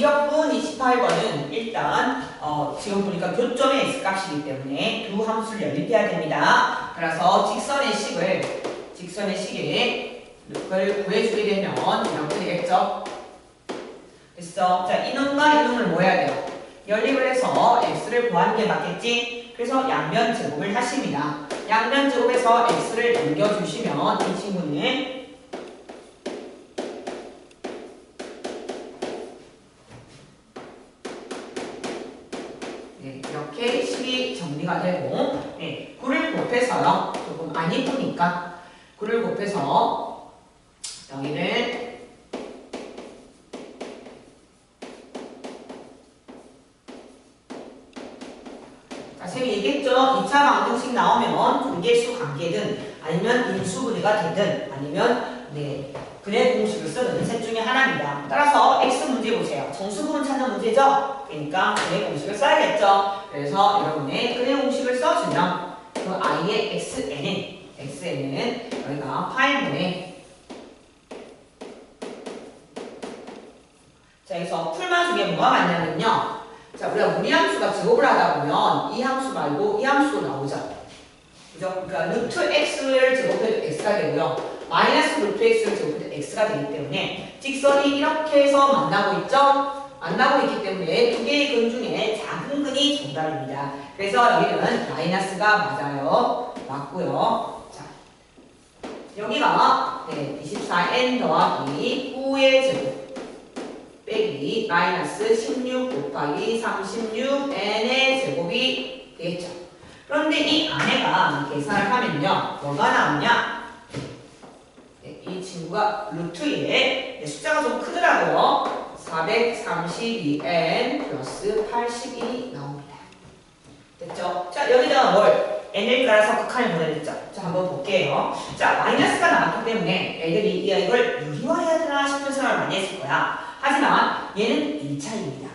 이격분 28번은 일단 지금 보니까 교점의 x값이기 때문에 두 함수를 연립해야 됩니다. 따라서 직선의 식을 구해주게 되면 이렇게 되겠죠. 됐어. 자, 이놈과 이놈을 뭐 해야 돼요? 연립을 해서 x를 구하는 게 맞겠지? 그래서 양면 제곱을 하십니다. 양면 제곱에서 x를 남겨주시면 이 친구는 이렇게 식이 정리가 되고 9를 곱해서요. 조금 안 이쁘니까 9를 곱해서 여기를 쌤이 얘기했죠. 2차 방정식 나오면 분계수 관계든 아니면 인수분해가 되든 아니면 분해 공식을 쓰든 셋 중에 하나입니다. 따라서 x 문제 보세요. 정수분을 찾는 문제죠. 그러니까 분해 공식을 써야겠죠. 그래서 여러분의 분해 공식을 써주면 그 i의 xn은 여기가 8분의 자, 여기서 풀마 중에 뭐가 많냐면요. 자, 우리가 무리함수가 제곱을 하다 보면 이 함수 말고 이 함수가 나오죠. 그죠? 그러니까 루트 x를 제곱해도 x가 되고요. 마이너스 루트 x를 제곱해도 x가 되기 때문에 직선이 이렇게 해서 만나고 있죠? 만나고 있기 때문에 두 개의 근 중에 작은 근이 정답입니다. 그래서 여기는 마이너스가 맞아요. 맞고요. 자, 여기가 24n 더하기 9의 제곱 빼기 마이너스 16 곱하기 36n의 제곱이 되겠죠. 그런데 이 안에가 계산을 하면요. 뭐가 나오냐? 이 친구가 루트에 숫자가 좀 크더라고요. 432n 플러스 82 나옵니다. 됐죠? 자, 여기다가 뭘? n을 깔아서 극한을 보내줬죠. 자, 한번 볼게요. 자, 마이너스가 나왔기 때문에 애들이 이걸 유리화해야 되나 싶은 생각을 많이 했을 거야. 하지만 얘는 1차입니다.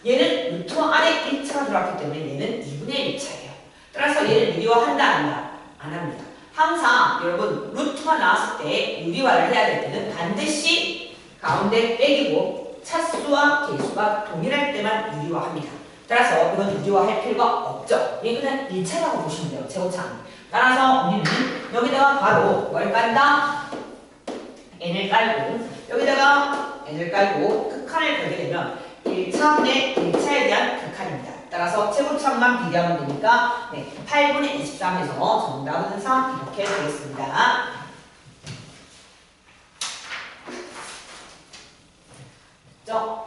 얘는 루트 안에 1차가 들어왔기 때문에 얘는 2분의 1차예요. 따라서 얘를 유리화한다 안 한다? 안 합니다. 항상 여러분 루트가 나왔을 때 유리화를 해야 될 때는 반드시 가운데 빼기고 차수와 개수가 동일할 때만 유리화합니다. 따라서 이건 유리화할 필요가 없죠. 얘 그냥 1차라고 보시면 돼요. 제곱창. 따라서 우리는 여기다가 바로 뭘 깐다? n을 깔고 여기다가 n을 깔고 극한을 걸게 되면 1차분의 1차에 대한 극한입니다. 따라서 최고참만 비교하면 되니까 8분의 23에서 정답은 3 이렇게 되겠습니다. 자,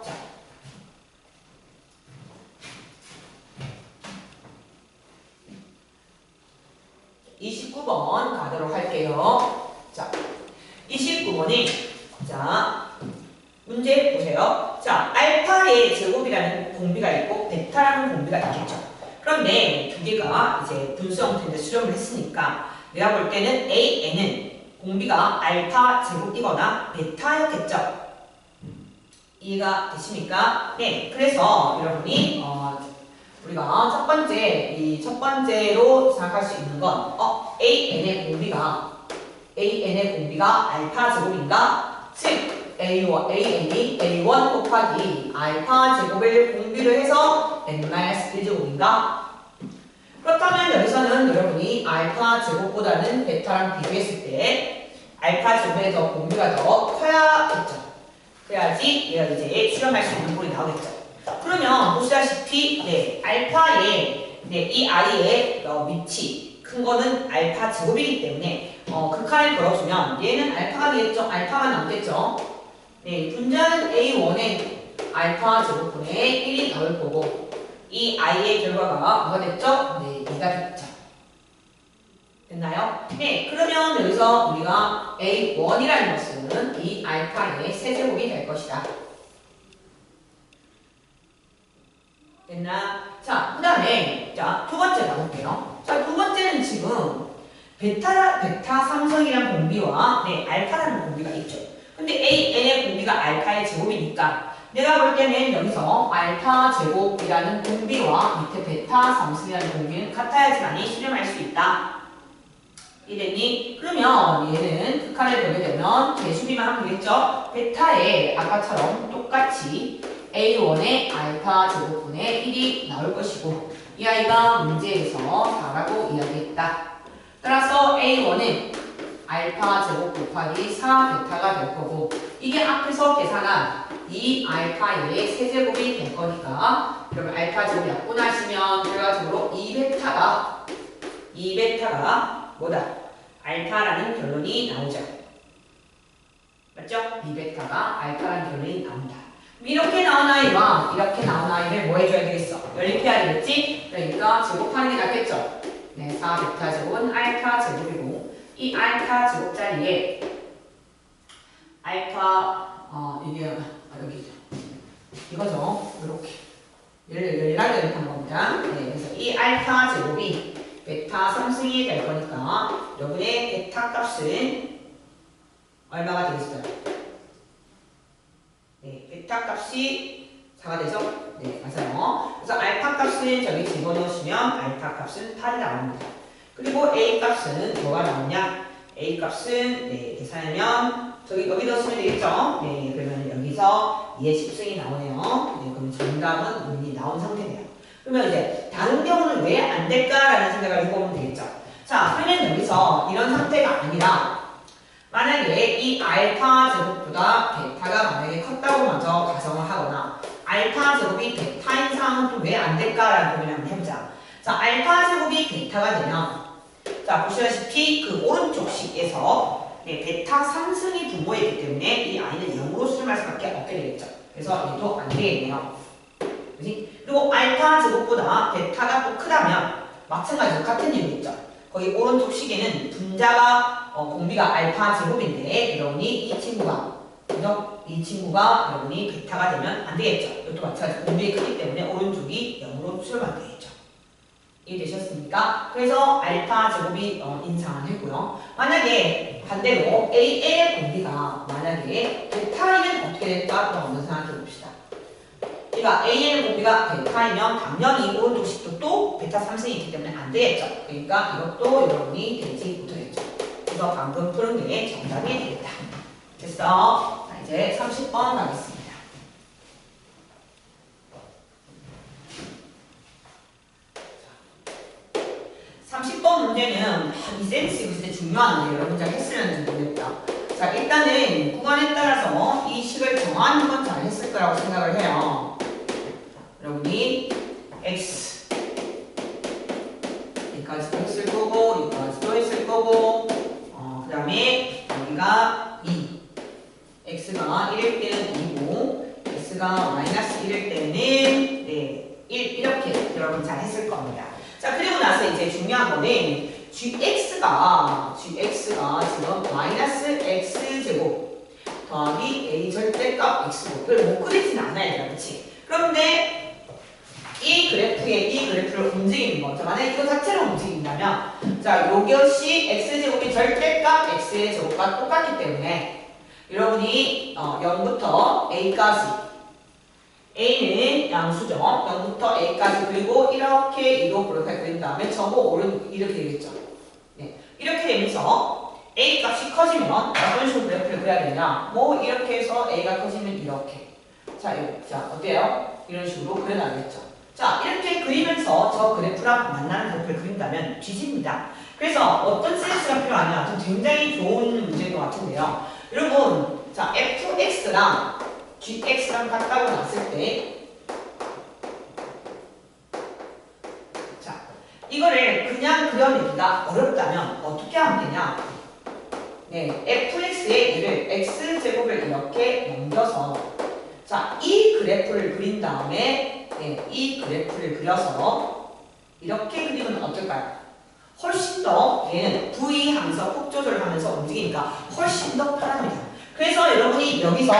29번 가도록 할게요. 자, 29번이 문제 보세요. 자, 알파의 제곱이라는 공비가 있고 베타라는 공비가 있겠죠. 그런데 두 개가 이제 분수 형태인데 수렴을 했으니까 내가 볼 때는 AN은 공비가 알파 제곱이거나 베타였겠죠. 이해가 되십니까? 네, 그래서 여러분이 우리가 첫 번째로 생각할 수 있는 건 AN의 공비가 알파 제곱인가? 즉 AN이 A1 곱하기 알파 제곱을 공비를 해서 N-1제곱인가? 그렇다면 여기서는 여러분이 알파 제곱보다는 베타랑 비교했을 때 알파 제곱의 더 공비가 더 커야겠죠. 그래야지 얘가 이제 수렴할 수 있는 꼴이 나오겠죠. 그러면 보시다시피 알파의 이 i의 밑이 큰 거는 알파 제곱이기 때문에 극한을 걸어주면 얘는 알파가 되겠죠. 알파가 남겠죠. 분자는 A1의 알파 제곱분의 1이 나올 거고 이 i의 결과가 뭐가 됐죠? 2가 됐죠. 됐나요? 그러면 여기서 우리가 A1이라는 것은 이 알파의 세제곱이 될 것이다. 됐나? 자, 그 다음에 두 번째 가볼게요. 자, 두 번째는 지금 베타 삼성이라는 공비와 알파라는 공비가 있죠. 근데 AN의 공비가 알파의 제곱이니까 내가 볼 때는 여기서 알파 제곱이라는 공비와 밑에 베타 삼성이라는 공비는 같아야지만이 수렴할 수 있다. 이랬니? 그러면 얘는 극한을 보게 되면 개수비만 하면 되겠죠? 베타에 아까처럼 똑같이 A1의 알파 제곱분의 1이 나올 것이고 이 아이가 문제에서 4라고 이야기했다. 따라서 A1은 알파 제곱 곱하기 4 베타가 될 거고 이게 앞에서 계산한 이 알파의 세제곱이 될 거니까 그러면 알파 제곱 약분하시면 결과적으로 2베타가 뭐다? 알파라는 결론이 나오죠. 맞죠? 2베타가 알파라는 결론이 나온다. 이렇게 나온 아이와 이렇게 나온 아이를 뭐 해줘야 되겠어? 연립해야 되겠지? 그러니까 제곱하는 게 낫겠죠? 네, 4베타 제곱은 알파 제곱이고 이 알파 제곱 자리에 알파 이게 여기죠. 이거죠. 이렇게 얘랑 연립한 겁니다. 네, 그래서 이 알파 제곱이 베타 3승이 될 거니까 여러분의 베타 값은 얼마가 되겠어요? 네, 베타 값이 4가 되죠? 네, 맞아요. 그래서 알파 값은 저기 집어넣으시면 알파 값은 8이 나옵니다. 그리고 A 값은 뭐가 나오냐? A 값은 네, 계산하면 저기 여기 넣으시면 되겠죠? 네, 그러면 여기서 2의 10승이 나오네요. 네, 그럼 정답은 이미 나온 상태네요. 그러면 이제 다른 경우는 왜 안 될까라는 생각을 해보면 되겠죠. 자, 그러면 여기서 이런 상태가 아니라 만약에 이 알파 제곱보다 베타가 만약에 컸다고 먼저 가정을 하거나 알파 제곱이 베타인 상황은 또 왜 안 될까라는 고민을 한번 해보자. 자, 알파 제곱이 베타가 되면 자, 보시다시피 그 오른쪽 식에서 네, 베타 3승이 분모이기 때문에 이 아이는 0으로 수렴할 수밖에 없게 되겠죠. 그래서 얘도 안 되겠네요. 그치? 그리고 알파 제곱보다 베타가 또 크다면 마찬가지로 같은 이유겠죠. 거기 오른쪽 식에는 분자가 공비가 알파 제곱인데 여러분이 이 친구가 그죠? 이 친구가 여러분이 베타가 되면 안 되겠죠. 이것도 마찬가지로 공비가 크기 때문에 오른쪽이 0으로 수렴하게 되겠죠. 이해되셨습니까? 그래서 알파 제곱이 인상을 했고요. 만약에 반대로 AL의 공비가 만약에 베타이면 어떻게 될까? 또 한번 생각해 봅시다. 그러니까 AL 공비가 베타이면 당연히 오른쪽 식도 또 베타 3승이 있기 때문에 안 되겠죠. 그러니까 이것도 여러분이 되지 못하겠죠. 그래서 방금 푸른 게 정답이 되겠다. 됐어? 자, 이제 30번 가겠습니다. 30번 문제는 이 센스 진짜 중요한데 여러분 잘 했으면 모르겠다. 자, 일단은 구간에 따라서 이 식을 정하는 건 잘 했을 거라고 생각을 해요. 여러분이 x 여기까지도 했을 거고 여기까지도 했을 거고 그 다음에 여기가 2 x가 1일 때는 2고 x가 마이너스 1일 때는 네, 1 이렇게 여러분 잘 했을 겁니다. 자, 그리고 나서 이제 중요한 거는 gx가 지금 마이너스 x제곱 더하기 a 절대값 x제곱을 못 그리진 않아요. 그렇지? 그런데 이 그래프를 움직이는 거죠. 만약에 이거 자체로 움직인다면 자, 요것이 x제곱이 절대값 x의 제곱과 똑같기 때문에 여러분이 0부터 a까지 a는 양수죠. 0부터 a까지 그리고 이렇게 2로 그래프를 그린 다음에 저거 오른 이렇게 되겠죠. 네, 이렇게 되면서 a 값이 커지면 어떤 식으로 그래프를 그려야 되냐? 뭐 이렇게 해서 a가 커지면 이렇게. 자, 어때요? 이런 식으로 그려놔야겠죠. 자, 이렇게 그리면서 저 그래프랑 만나는 그래프를 그린다면 뒤집니다. 그래서 어떤 센스가 필요하냐? 좀 굉장히 좋은 문제인 것 같은데요. 여러분, 자, fx랑 gx랑 같다고 놨을 때 자, 이거를 그냥 그려내기가 어렵다면 어떻게 하면 되냐? 네, fx의 얘를 x제곱을 이렇게 넘겨서 자, 이 그래프를 그린 다음에 네, 이 그래프를 그려서 이렇게 그리면 어떨까요? 훨씬 더 얘는 v 항서 폭 조절하면서 움직이니까 훨씬 더 편합니다. 그래서 여러분이 여기서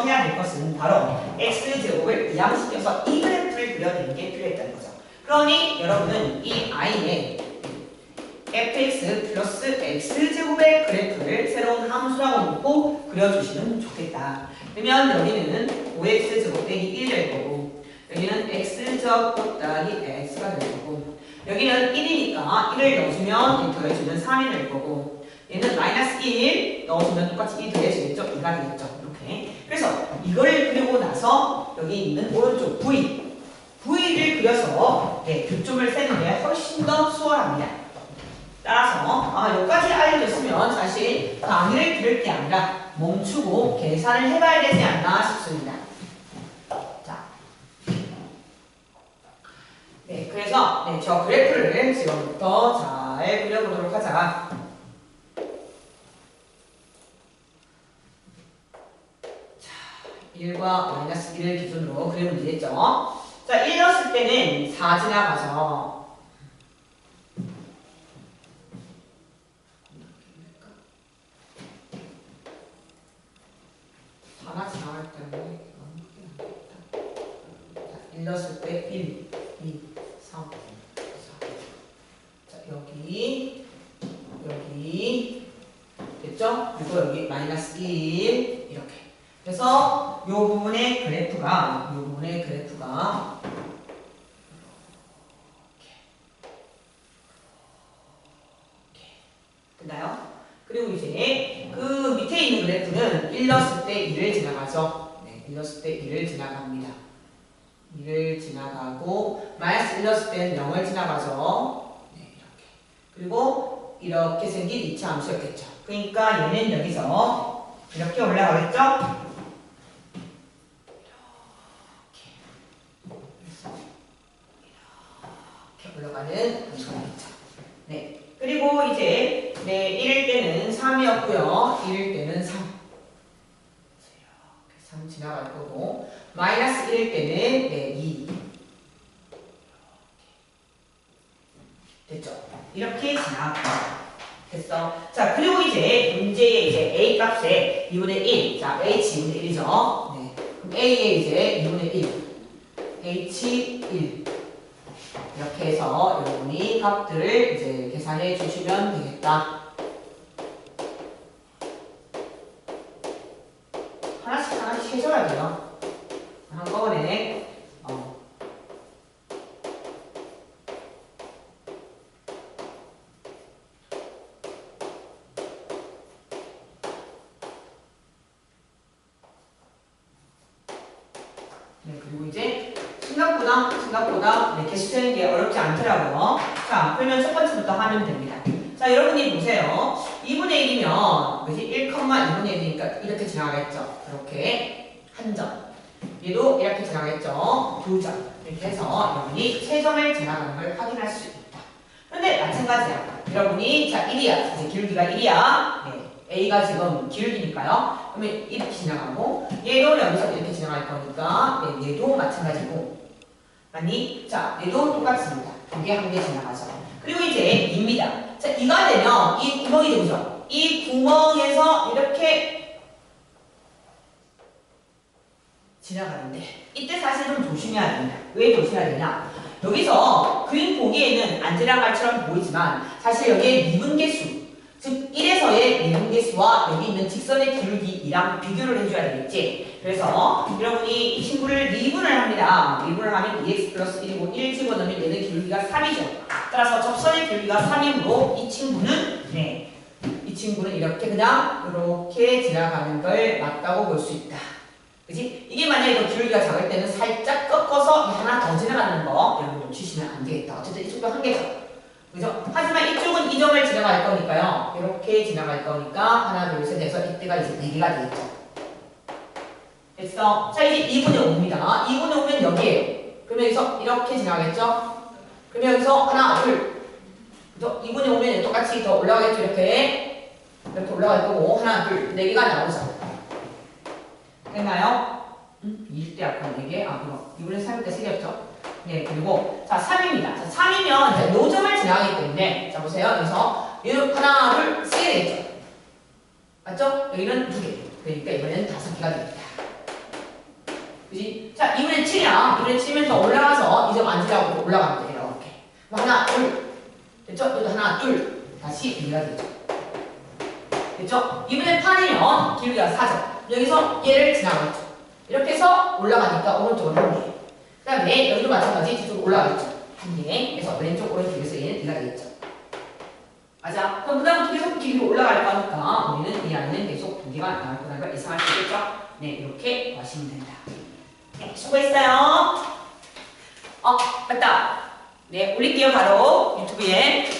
해야 될 것은 바로 x제곱을 이항시켜서 이 그래프를 그려내는 게 필요했다는 거죠. 그러니 여러분은 이 i의 fx 플러스 x제곱의 그래프를 새로운 함수라고 놓고 그려주시면 좋겠다. 그러면 여기는 5x제곱 빼기 1 될 거고 여기는 x제곱 곱하기 x가 될 거고 여기는 1이니까 1을 넣어주면 더해주면 3이 될 거고 얘는 마이너스 1 넣어주면 똑같이 2 더해지겠죠? 2가 되겠죠? 이렇게. 그래서 이걸 그리고 나서 여기 있는 오른쪽 V를 그려서 네, 교점을 세는 게 훨씬 더 수월합니다. 따라서 여기까지 알려줬으면 사실 강의를 들을 게 아니라 멈추고 계산을 해봐야 되지 않나 싶습니다. 자, 네, 그래서 네, 저 그래프를 지금부터 잘 그려보도록 하자. 자, 1과 마이너스 1을 기준으로 그리면 되겠죠? 자, 1 넣었을 때는 4 지나가죠. 하나 지나갈 때는 1 넣었을 때 1, 2, 3, 4. 자, 여기 됐죠? 그리고 여기 마이너스 1 이렇게. 그래서 요 부분의 그래프가 됐나요? 그리고 이제 그 밑에 있는 그래프는 1 넣었을 때 2를 지나가죠. 네, 1 넣었을 때 2를 지나갑니다. 2를 지나가고 마이너스 1 넣었을 때는 0을 지나가죠. 네, 이렇게. 그리고 이렇게 생긴 이차 함수였겠죠. 그러니까 얘는 여기서 이렇게 올라가겠죠? 이렇게 올라가는 함수가 되겠죠. 네. 그리고 이제 네, 1일 때는 3이었고요. 1일 때는 3. 이렇게 3 지나갈 거고 마이너스 1일 때는 네, 2. 됐죠? 이렇게 지나갑니다. 됐어. 자, 그리고 이제 문제의 이제 A 값에 2분의 1. 자, H 2분의 1이죠. 네. 그럼 A에 이제 2분의 1. H 1. 이렇게 해서 여러분이 값들을 이제 계산해 주시면 되겠다. 하나씩 해줘야 돼요. 한꺼번에. 네, 그리고 이제 생각보다 네, 게시되는 게 어렵지 않더라고요. 자, 그러면 첫 번째부터 하면 됩니다. 자, 여러분이 보세요. 2분의 1이면, 그지? 1,2분의 1이니까 이렇게 지나가겠죠. 이렇게 한 점. 얘도 이렇게 지나가겠죠. 두 점. 이렇게 해서 여러분이 세 점을 지나가는 걸 확인할 수 있다. 그런데 마찬가지야. 여러분이, 자, 1이야. 이제 기울기가 1이야. 네. A가 지금 기울기니까요. 그러면 이렇게 지나가고, 얘도 여기서 이렇게 지나갈 거니까, 네, 얘도 마찬가지고. 아니, 자, 얘도 똑같습니다. 두 개 한 개 지나가죠. 그리고 이제 2입니다. 자, 2가 되면 이 구멍이 되죠. 이 구멍에서 이렇게 지나가는데, 이때 사실 좀 조심해야 됩니다. 왜 조심해야 되냐? 여기서 그림 보기에는 안 지나갈 것처럼 보이지만, 사실 여기에 미분계수, 즉 1에서의 미분계수와 여기 있는 직선의 기울기 2랑 비교를 해줘야 되겠지. 그래서 여러분이 이 친구를 미분을 합니다. 미분을 하면 2x 플러스 1이고 1 집어넣으면 얘는 기울기가 3이죠. 따라서 접선의 기울기가 3이므로 이 친구는 이렇게 그냥 이렇게 지나가는 걸 맞다고 볼 수 있다. 그치? 이게 만약에 더 기울기가 작을 때는 살짝 꺾어서 하나 더 지나가는 거 여러분 놓치시면 안 되겠다. 어쨌든 이쪽도 한 개죠. 그죠? 하지만 이쪽은 이 점을 지나갈 거니까요. 이렇게 지나갈 거니까 하나, 둘, 셋 해서 이때가 이제 4개가 되겠죠. 됐어? 자, 이제 2분의 5입니다. 2분의 5면 여기에요. 그러면 여기서 이렇게 지나가겠죠? 그러면 여기서 하나, 둘. 그죠? 2분의 5면 똑같이 더 올라가겠죠? 이렇게 올라갈 거고 하나, 둘, 4개가 나오죠. 됐나요? 2일 때 아까 4개? 아, 그럼 2분의 3일 때 3개였죠? 네, 그리고 자 3입니다. 자 3이면 요점을 지나가기 때문에 자 보세요. 여기서 하나, 둘, 3개 되겠죠. 맞죠? 여기는 2개. 그러니까 이번에는 5개가 됩니다. 그지? 자 2분의 7이야. 2분의 7이면 더 올라가서 이 점 안 지나고 올라가면 돼요. 이렇게. 뭐 하나, 둘. 됐죠? 여기도 하나, 둘. 다시 2가 되죠. 됐죠? 2분의 8이면 기울기가 4죠. 여기서 얘를 지나가겠죠. 이렇게 해서 올라가니까 오른쪽으로 한 개. 그 다음에 여기도 마찬가지 뒤쪽으로 올라가겠죠. 한 개. 그래서 왼쪽 오른쪽에서 얘는 2가 되겠죠. 맞아. 그럼 그 다음부터 계속 길이로 올라갈 거니까 우리는 이 안에는 계속 2개가 나올 거라는 걸 예상할 수 있겠죠. 네, 이렇게 하시면 된다. 네, 수고했어요. 맞다. 네, 올릴게요, 바로 유튜브에.